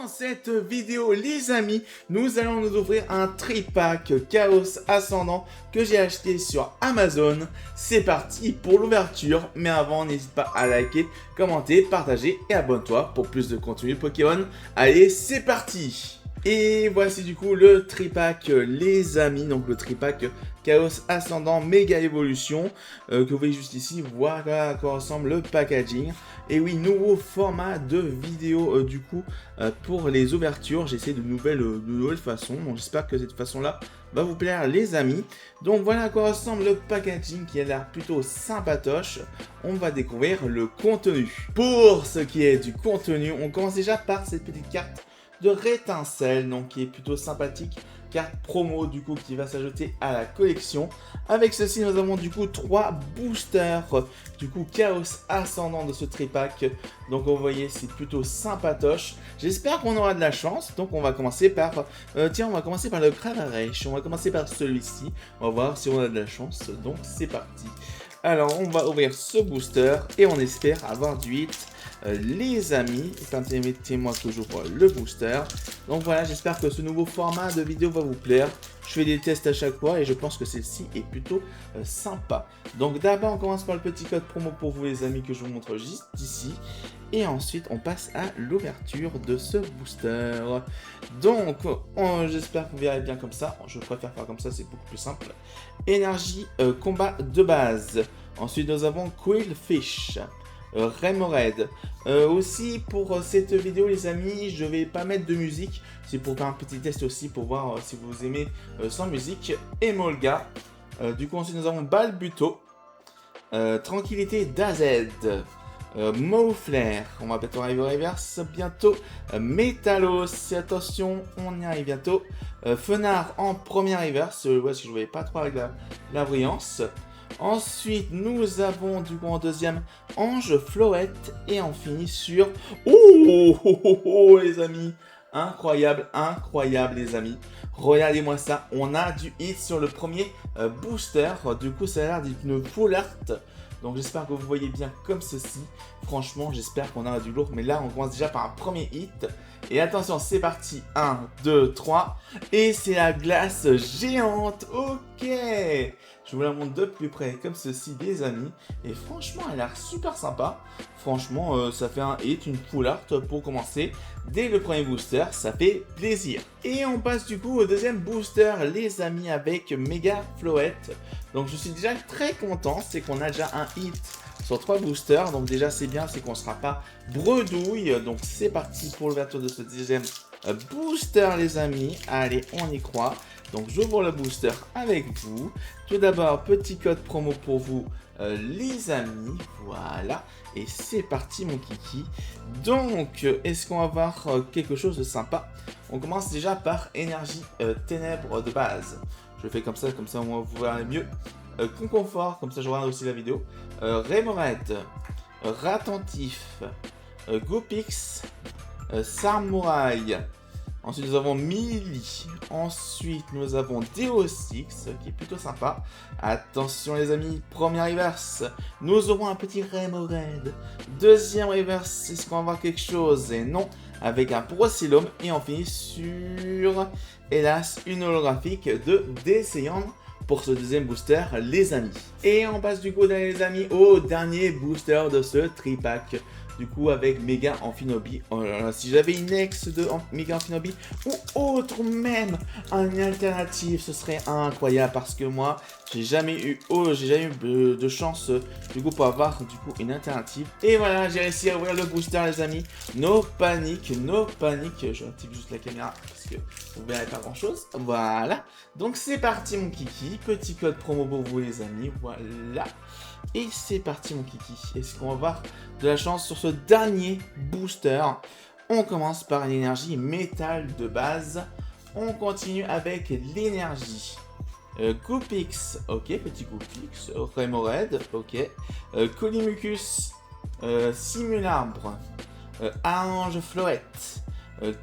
Dans cette vidéo, les amis, nous allons nous ouvrir un tripack Chaos Ascendant que j'ai acheté sur Amazon. C'est parti pour l'ouverture, mais avant, n'hésite pas à liker, commenter, partager et abonne-toi pour plus de contenu Pokémon. Allez, c'est parti! Et voici du coup le tripack les amis, donc le tripack Chaos Ascendant Méga Évolution que vous voyez juste ici. Voilà à quoi ressemble le packaging. Et oui, nouveau format de vidéo du coup pour les ouvertures. J'essaie de nouvelles façons, donc j'espère que cette façon là va vous plaire les amis. Donc voilà à quoi ressemble le packaging qui a l'air plutôt sympatoche. On va découvrir le contenu. Pour ce qui est du contenu, on commence déjà par cette petite carte de rétincelle, donc qui est plutôt sympathique, carte promo du coup qui va s'ajouter à la collection. Avec ceci, nous avons du coup 3 boosters du coup Chaos Ascendant de ce tripack. Donc vous voyez, c'est plutôt sympatoche. J'espère qu'on aura de la chance. Donc on va commencer par on va commencer par le Cravarèche. On va commencer par celui-ci. On va voir si on a de la chance. Donc c'est parti. Alors on va ouvrir ce booster et on espère avoir du hit. Les amis, permettez-moi que j'ouvre le booster. Donc voilà, j'espère que ce nouveau format de vidéo va vous plaire. Je fais des tests à chaque fois et je pense que celle-ci est plutôt sympa. Donc d'abord, on commence par le petit code promo pour vous les amis que je vous montre juste ici. Et ensuite, on passe à l'ouverture de ce booster. Donc, j'espère que vous verrez bien comme ça. Je préfère faire comme ça, c'est beaucoup plus simple. Énergie, combat de base. Ensuite, nous avons Quillfish. Remoraid. Aussi pour cette vidéo les amis, je vais pas mettre de musique, c'est pour faire un petit test aussi pour voir si vous aimez sans musique. Emolga. Du coup ensuite nous avons Balbuto. Tranquillité d'AZ. Mauflair. On va peut-être arriver au reverse bientôt. Métalos. Attention, on y arrive bientôt. Fenard en première reverse. Parce que je ne voyais pas trop avec la brillance. Ensuite, nous avons du coup en deuxième Ange Floette et on finit sur... Oh, les amis, incroyable, incroyable les amis. Regardez-moi ça, on a du hit sur le premier booster. Du coup, ça a l'air d'une full art. Donc j'espère que vous voyez bien comme ceci. Franchement, j'espère qu'on aura du lourd. Mais là, on commence déjà par un premier hit. Et attention, c'est parti. 1, 2, 3. Et c'est la glace géante. Ok. Je vous la montre de plus près comme ceci, les amis. Et franchement, elle a l'air super sympa. Franchement, ça fait un hit, une full art pour commencer. Dès le premier booster, ça fait plaisir. Et on passe du coup au deuxième booster, les amis, avec Méga Floette. Donc je suis déjà très content, c'est qu'on a déjà un hit sur 3 boosters. Donc déjà c'est bien, c'est qu'on ne sera pas bredouille. Donc c'est parti pour l'ouverture de ce deuxième booster les amis. Allez, on y croit. Donc j'ouvre le booster avec vous. Tout d'abord, petit code promo pour vous les amis. Voilà. Et c'est parti mon kiki. Donc, est-ce qu'on va voir quelque chose de sympa? On commence déjà par énergie ténèbres de base. Je fais comme ça on va vous verrez mieux. Conconfort, comme ça je regarde aussi la vidéo. Remoraid, Ratentif, Gopix, Samouraï. Ensuite, nous avons Mili. Ensuite, nous avons Deosix, qui est plutôt sympa. Attention, les amis, première reverse. Nous aurons un petit Remoraid. Deuxième reverse, est-ce qu'on va voir quelque chose? Et non, avec un Procylome. Et on finit sur, hélas, une holographique de Desséant pour ce deuxième booster, les amis. Et on passe du coup, les amis, au dernier booster de ce tripack. Du coup avec Méga Amphinobi. Si j'avais une ex de Méga Amphinobi ou autre même un alternative, ce serait incroyable parce que moi j'ai jamais eu de chance du coup pour avoir du coup une alternative. Et voilà, j'ai réussi à ouvrir le booster les amis. No panique, no panique. Je active juste la caméra parce que vous verrez pas grand chose. Voilà. Donc c'est parti mon kiki. Petit code promo pour vous les amis. Voilà. Et c'est parti mon kiki. Est-ce qu'on va avoir de la chance sur ce dernier booster? On commence par l'énergie métal de base. On continue avec l'énergie Goopix, ok, petit Goopix. Remoraid, ok. Colimucus, Simularbre, Ange Floette,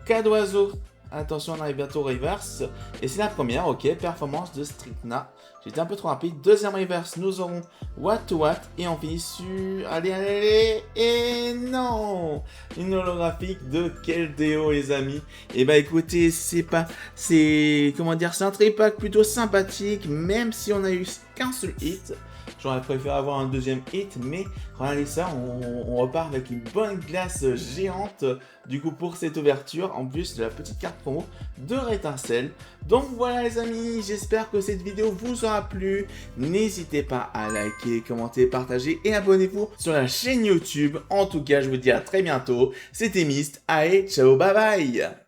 Cadoiseau. Attention, on arrive bientôt au reverse. Et c'est la première, ok, performance de Stricna. J'étais un peu trop rapide. Deuxième reverse, nous aurons What to What. Et on finit sur... Allez, allez, allez. Et non, une holographique de Keldeo, les amis. Et bah écoutez, c'est pas... C'est... Comment dire? C'est un tripack plutôt sympathique. Même si on a eu qu'un seul hit. J'aurais préféré avoir un deuxième hit, mais regardez ça, on repart avec une bonne glace géante, du coup, pour cette ouverture, en plus de la petite carte promo de Rétincelle. Donc voilà les amis, j'espère que cette vidéo vous aura plu. N'hésitez pas à liker, commenter, partager et abonnez-vous sur la chaîne YouTube. En tout cas, je vous dis à très bientôt. C'était Myst, allez, ciao, bye bye.